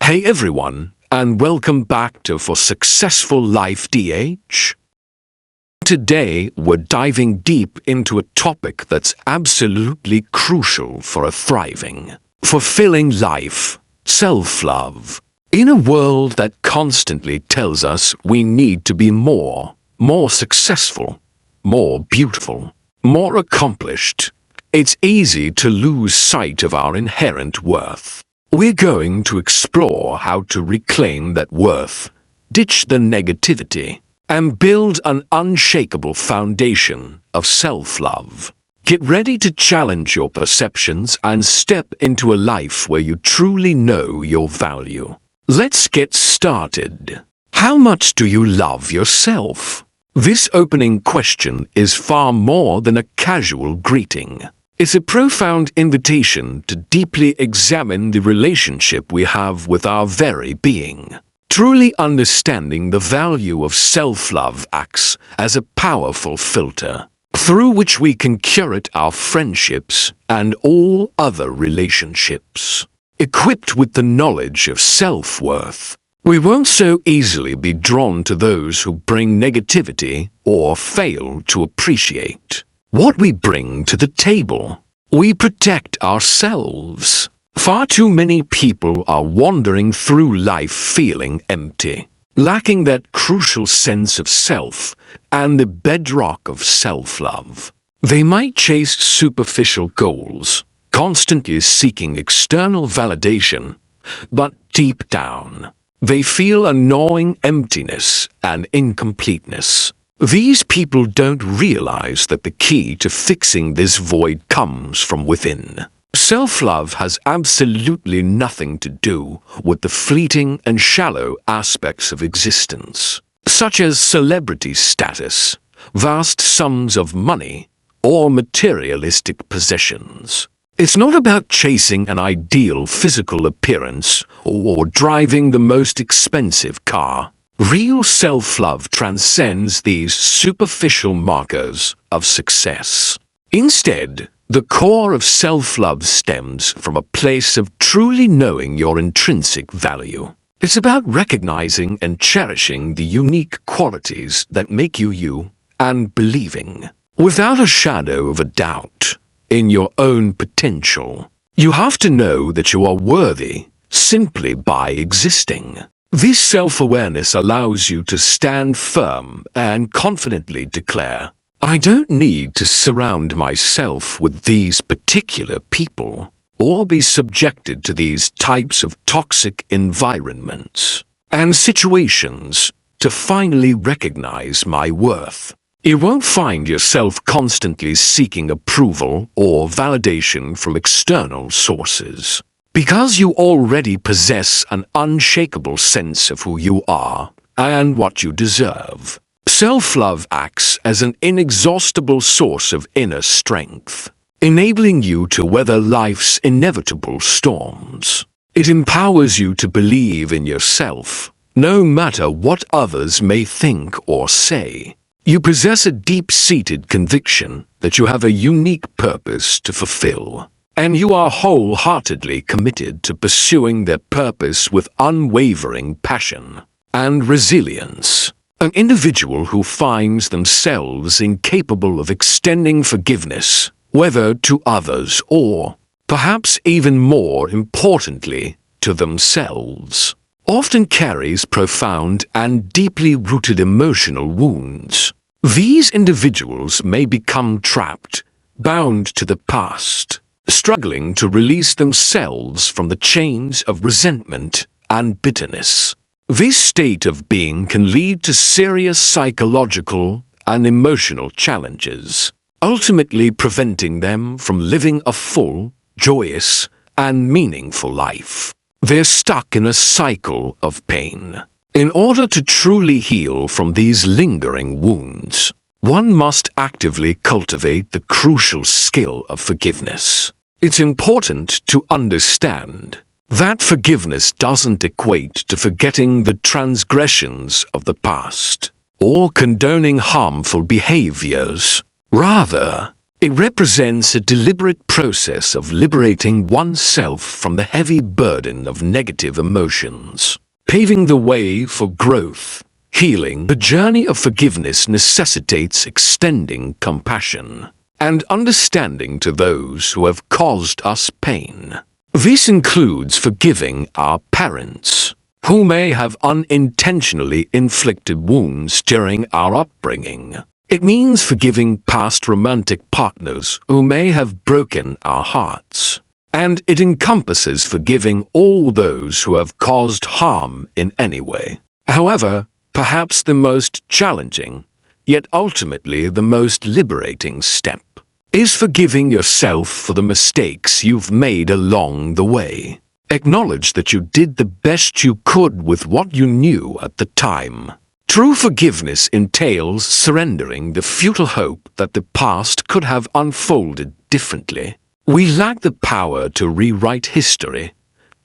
Hey everyone, and welcome back to For Successful Life DH. Today we're diving deep into a topic that's absolutely crucial for a thriving, fulfilling life: self-love. In a world that constantly tells us we need to be more successful, more beautiful, more accomplished, it's easy to lose sight of our inherent worth. We're going to explore how to reclaim that worth, ditch the negativity, and build an unshakable foundation of self-love. Get ready to challenge your perceptions and step into a life where you truly know your value. Let's get started. How much do you love yourself? This opening question is far more than a casual greeting. It's a profound invitation to deeply examine the relationship we have with our very being. Truly understanding the value of self-love acts as a powerful filter, through which we can curate our friendships and all other relationships. Equipped with the knowledge of self-worth, we won't so easily be drawn to those who bring negativity or fail to appreciate what we bring to the table. We protect ourselves. Far too many people are wandering through life feeling empty, lacking that crucial sense of self and the bedrock of self-love. They might chase superficial goals, constantly seeking external validation, but deep down, they feel a gnawing emptiness and incompleteness. These people don't realize that the key to fixing this void comes from within. Self-love has absolutely nothing to do with the fleeting and shallow aspects of existence, such as celebrity status, vast sums of money, or materialistic possessions. It's not about chasing an ideal physical appearance or driving the most expensive car. Real self-love transcends these superficial markers of success. Instead, the core of self-love stems from a place of truly knowing your intrinsic value. It's about recognizing and cherishing the unique qualities that make you you, and believing, without a shadow of a doubt, in your own potential. You have to know that you are worthy simply by existing. This self-awareness allows you to stand firm and confidently declare, I don't need to surround myself with these particular people or be subjected to these types of toxic environments and situations to finally recognize my worth. You won't find yourself constantly seeking approval or validation from external sources, because you already possess an unshakable sense of who you are and what you deserve. Self-love acts as an inexhaustible source of inner strength, enabling you to weather life's inevitable storms. It empowers you to believe in yourself, no matter what others may think or say. You possess a deep-seated conviction that you have a unique purpose to fulfill, and you are wholeheartedly committed to pursuing that purpose with unwavering passion and resilience. An individual who finds themselves incapable of extending forgiveness, whether to others or, perhaps even more importantly, to themselves, often carries profound and deeply rooted emotional wounds. These individuals may become trapped, bound to the past, struggling to release themselves from the chains of resentment and bitterness. This state of being can lead to serious psychological and emotional challenges, ultimately preventing them from living a full, joyous, and meaningful life. They're stuck in a cycle of pain. In order to truly heal from these lingering wounds, one must actively cultivate the crucial skill of forgiveness. It's important to understand that forgiveness doesn't equate to forgetting the transgressions of the past or condoning harmful behaviors. Rather, It represents a deliberate process of liberating oneself from the heavy burden of negative emotions, paving the way for growth, healing. The journey of forgiveness necessitates extending compassion and understanding to those who have caused us pain. This includes forgiving our parents, who may have unintentionally inflicted wounds during our upbringing. It means forgiving past romantic partners who may have broken our hearts. And it encompasses forgiving all those who have caused harm in any way. However, perhaps the most challenging, yet ultimately the most liberating step, is forgiving yourself for the mistakes you've made along the way. Acknowledge that you did the best you could with what you knew at the time. True forgiveness entails surrendering the futile hope that the past could have unfolded differently. We lack the power to rewrite history,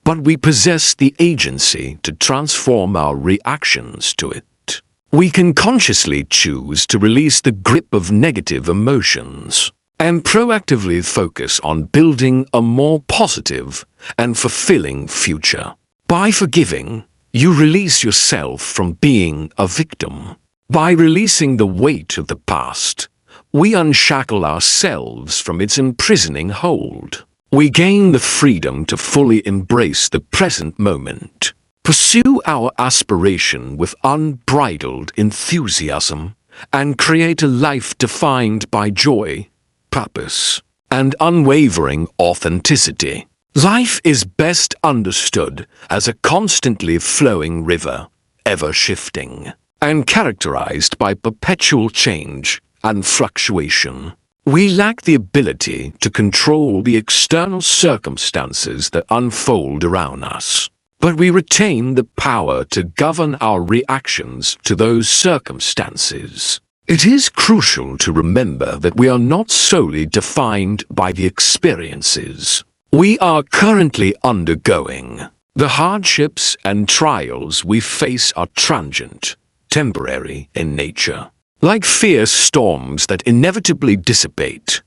but we possess the agency to transform our reactions to it. We can consciously choose to release the grip of negative emotions and proactively focus on building a more positive and fulfilling future. By forgiving, you release yourself from being a victim. By releasing the weight of the past, we unshackle ourselves from its imprisoning hold. We gain the freedom to fully embrace the present moment, pursue our aspiration with unbridled enthusiasm, and create a life defined by joy, purpose, and unwavering authenticity. Life is best understood as a constantly flowing river, ever shifting, and characterized by perpetual change and fluctuation. We lack the ability to control the external circumstances that unfold around us, but we retain the power to govern our reactions to those circumstances. It is crucial to remember that we are not solely defined by the experiences we are currently undergoing. The hardships and trials we face are transient, temporary in nature. Like fierce storms that inevitably dissipate,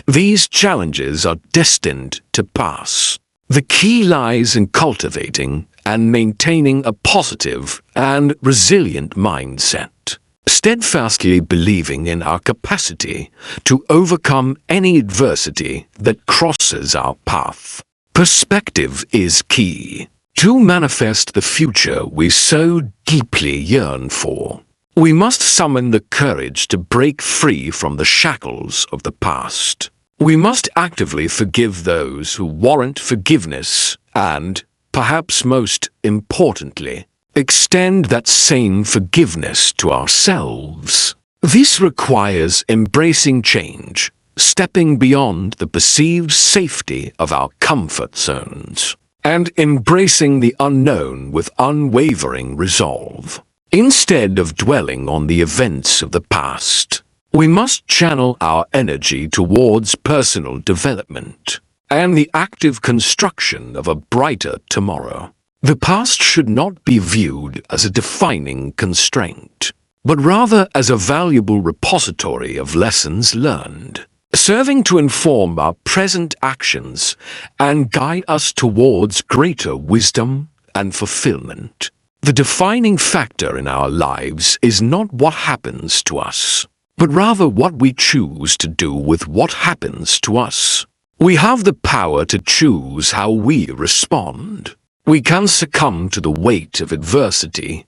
these challenges are destined to pass. The key lies in cultivating and maintaining a positive and resilient mindset, steadfastly believing in our capacity to overcome any adversity that crosses our path. Perspective is key to manifest the future we so deeply yearn for. We must summon the courage to break free from the shackles of the past. We must actively forgive those who warrant forgiveness and, perhaps most importantly, extend that same forgiveness to ourselves. This requires embracing change, stepping beyond the perceived safety of our comfort zones, and embracing the unknown with unwavering resolve. Instead of dwelling on the events of the past, we must channel our energy towards personal development and the active construction of a brighter tomorrow. The past should not be viewed as a defining constraint, but rather as a valuable repository of lessons learned, serving to inform our present actions and guide us towards greater wisdom and fulfillment. The defining factor in our lives is not what happens to us, but rather what we choose to do with what happens to us. We have the power to choose how we respond. We can succumb to the weight of adversity,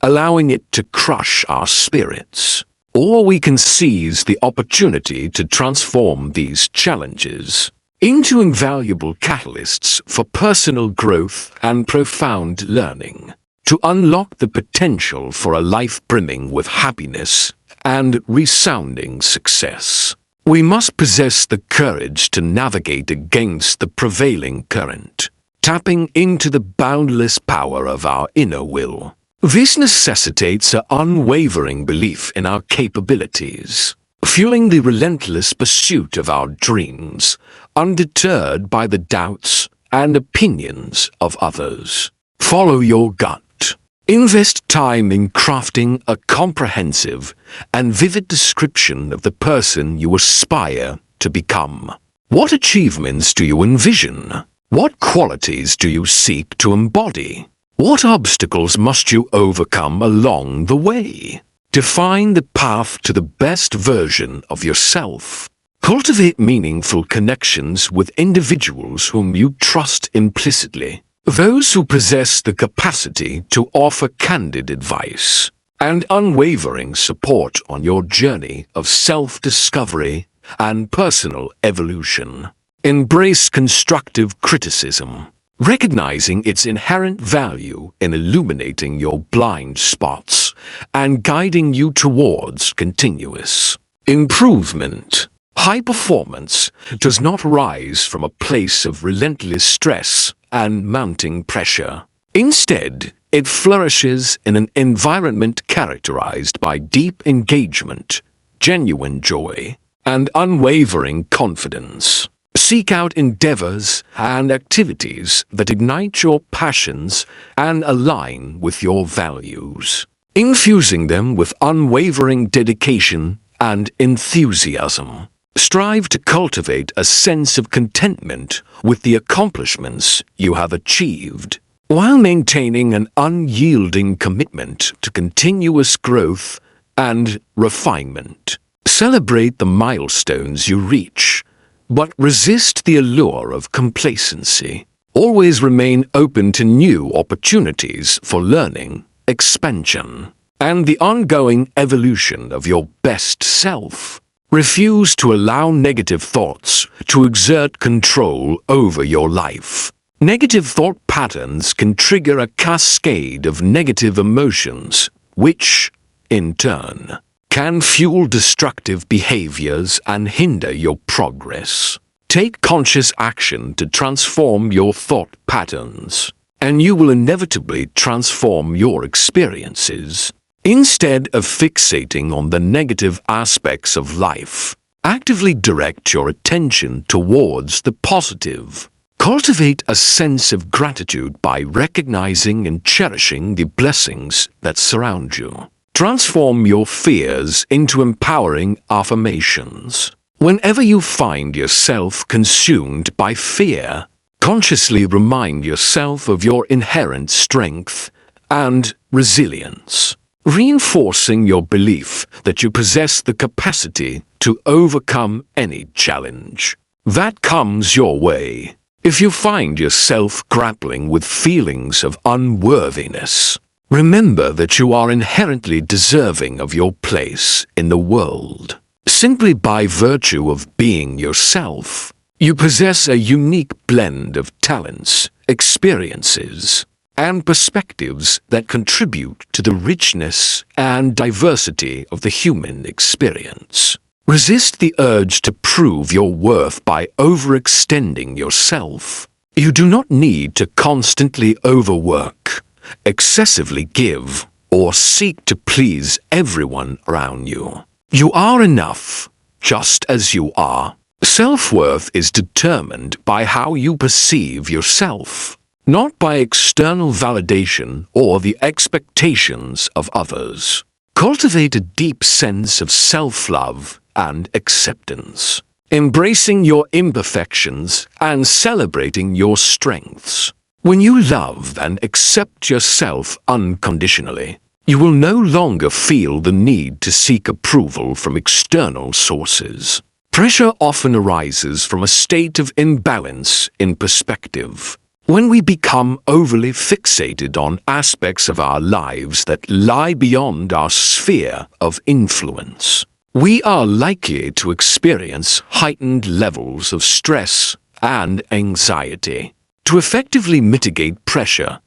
allowing it to crush our spirits, or we can seize the opportunity to transform these challenges into invaluable catalysts for personal growth and profound learning. To unlock the potential for a life brimming with happiness and resounding success, we must possess the courage to navigate against the prevailing current, tapping into the boundless power of our inner will. This necessitates an unwavering belief in our capabilities, fueling the relentless pursuit of our dreams, undeterred by the doubts and opinions of others. Follow your gut. Invest time in crafting a comprehensive and vivid description of the person you aspire to to become? What achievements do you envision? What qualities do you seek to embody? What obstacles must you overcome along the way? Define the path to the best version of yourself. Cultivate meaningful connections with individuals whom you trust implicitly. Those who possess the capacity to offer candid advice and unwavering support on your journey of self-discovery and personal evolution. Embrace constructive criticism, recognizing its inherent value in illuminating your blind spots and guiding you towards continuous improvement. High performance does not rise from a place of relentless stress and mounting pressure. Instead, it flourishes in an environment characterized by deep engagement, genuine joy, and unwavering confidence. Seek out endeavors and activities that ignite your passions and align with your values, infusing them with unwavering dedication and enthusiasm. Strive to cultivate a sense of contentment with the accomplishments you have achieved, while maintaining an unyielding commitment to continuous growth and refinement. Celebrate the milestones you reach, but resist the allure of complacency. Always remain open to new opportunities for learning, expansion, and the ongoing evolution of your best self. Refuse to allow negative thoughts to exert control over your life. Negative thought patterns can trigger a cascade of negative emotions, which, in turn, can fuel destructive behaviors and hinder your progress. Take conscious action to transform your thought patterns, and you will inevitably transform your experiences. Instead of fixating on the negative aspects of life, actively direct your attention towards the positive. Cultivate a sense of gratitude by recognizing and cherishing the blessings that surround you. Transform your fears into empowering affirmations. Whenever you find yourself consumed by fear, consciously remind yourself of your inherent strength and resilience, reinforcing your belief that you possess the capacity to overcome any challenge that comes your way. If you find yourself grappling with feelings of unworthiness, remember that you are inherently deserving of your place in the world. Simply by virtue of being yourself, you possess a unique blend of talents, experiences, and perspectives that contribute to the richness and diversity of the human experience. Resist the urge to prove your worth by overextending yourself. You do not need to constantly overwork, excessively give, or seek to please everyone around you. You are enough, just as you are. Self-worth is determined by how you perceive yourself, not by external validation or the expectations of others. Cultivate a deep sense of self-love and acceptance, embracing your imperfections and celebrating your strengths. When you love and accept yourself unconditionally, you will no longer feel the need to seek approval from external sources. Pressure often arises from a state of imbalance in perspective. When we become overly fixated on aspects of our lives that lie beyond our sphere of influence, we are likely to experience heightened levels of stress and anxiety. To effectively mitigate pressure,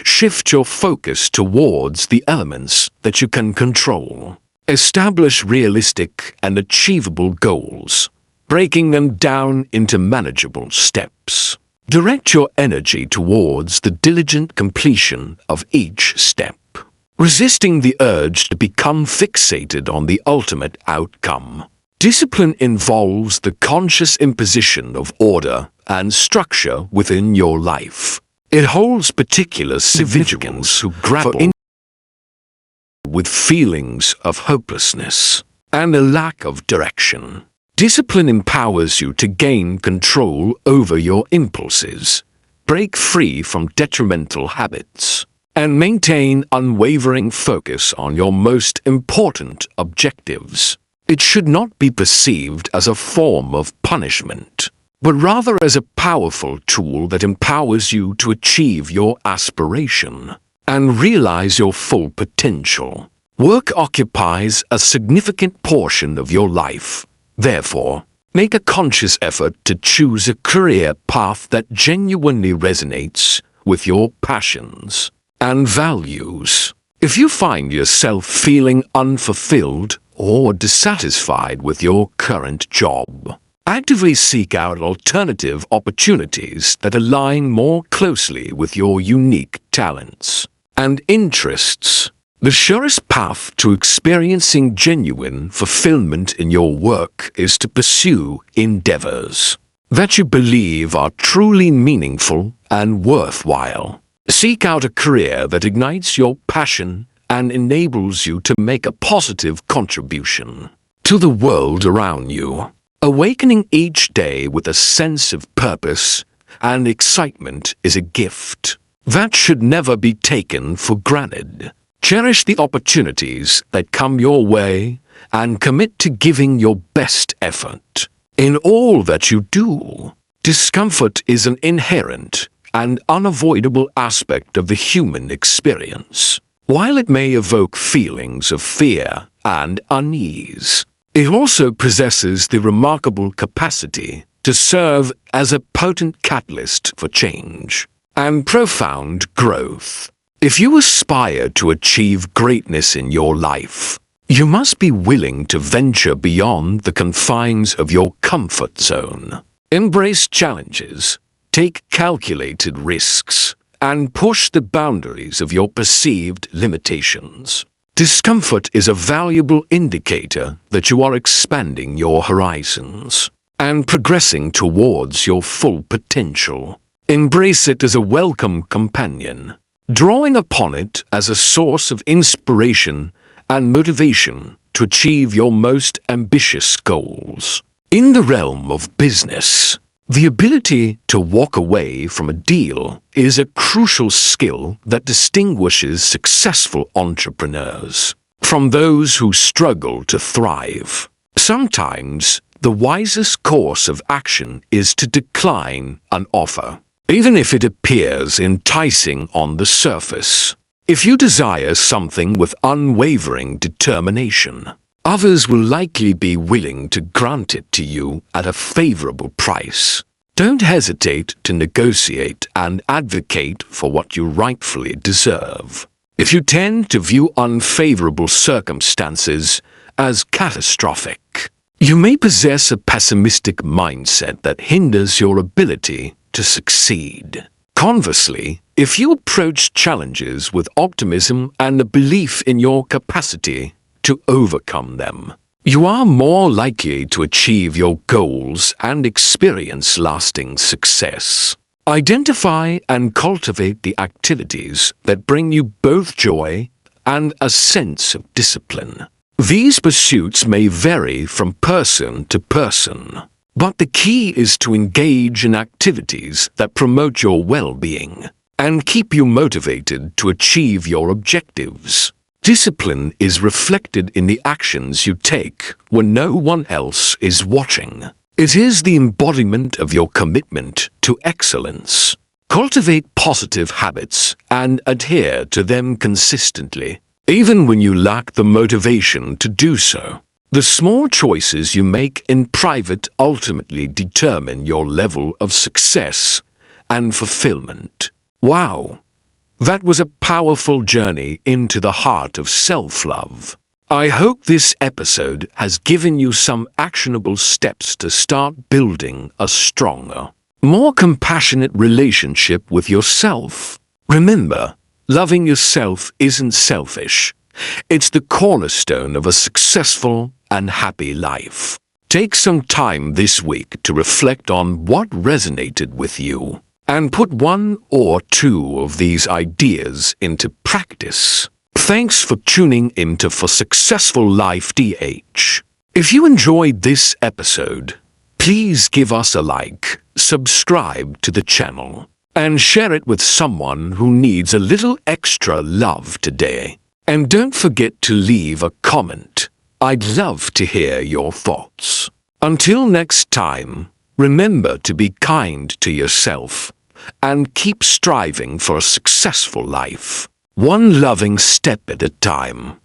shift your focus towards the elements that you can control. Establish realistic and achievable goals, breaking them down into manageable steps. Direct your energy towards the diligent completion of each step, resisting the urge to become fixated on the ultimate outcome. Discipline involves the conscious imposition of order and structure within your life. It holds particular significance who grapple with feelings of hopelessness and a lack of direction. Discipline empowers you to gain control over your impulses, break free from detrimental habits, and maintain unwavering focus on your most important objectives. It should not be perceived as a form of punishment, but rather as a powerful tool that empowers you to achieve your aspiration and realize your full potential. Work occupies a significant portion of your life. Therefore, make a conscious effort to choose a career path that genuinely resonates with your passions and values. If you find yourself feeling unfulfilled or dissatisfied with your current job, actively seek out alternative opportunities that align more closely with your unique talents and interests. The surest path to experiencing genuine fulfillment in your work is to pursue endeavors that you believe are truly meaningful and worthwhile. Seek out a career that ignites your passion and enables you to make a positive contribution to the world around you. Awakening each day with a sense of purpose and excitement is a gift that should never be taken for granted. Cherish the opportunities that come your way and commit to giving your best effort in all that you do. Discomfort is an inherent and unavoidable aspect of the human experience. While it may evoke feelings of fear and unease, it also possesses the remarkable capacity to serve as a potent catalyst for change and profound growth. If you aspire to achieve greatness in your life, you must be willing to venture beyond the confines of your comfort zone. Embrace challenges, take calculated risks, and push the boundaries of your perceived limitations. Discomfort is a valuable indicator that you are expanding your horizons and progressing towards your full potential. Embrace it as a welcome companion, drawing upon it as a source of inspiration and motivation to achieve your most ambitious goals. In the realm of business, the ability to walk away from a deal is a crucial skill that distinguishes successful entrepreneurs from those who struggle to thrive. Sometimes, the wisest course of action is to decline an offer, even if it appears enticing on the surface. If you desire something with unwavering determination, others will likely be willing to grant it to you at a favorable price. Don't hesitate to negotiate and advocate for what you rightfully deserve. If you tend to view unfavorable circumstances as catastrophic, you may possess a pessimistic mindset that hinders your ability to succeed. Conversely, if you approach challenges with optimism and a belief in your capacity to overcome them, you are more likely to achieve your goals and experience lasting success. Identify and cultivate the activities that bring you both joy and a sense of discipline. These pursuits may vary from person to person, but the key is to engage in activities that promote your well-being and keep you motivated to achieve your objectives. Discipline is reflected in the actions you take when no one else is watching. It is the embodiment of your commitment to excellence. Cultivate positive habits and adhere to them consistently, even when you lack the motivation to do so. The small choices you make in private ultimately determine your level of success and fulfillment. Wow! That was a powerful journey into the heart of self-love. I hope this episode has given you some actionable steps to start building a stronger, more compassionate relationship with yourself. Remember, loving yourself isn't selfish. It's the cornerstone of a successful and happy life. Take some time this week to reflect on what resonated with you, and put one or two of these ideas into practice. Thanks for tuning into For Successful Life DH. If you enjoyed this episode, please give us a like, subscribe to the channel, and share it with someone who needs a little extra love today. And don't forget to leave a comment. I'd love to hear your thoughts. Until next time, remember to be kind to yourself and keep striving for a successful life, one loving step at a time.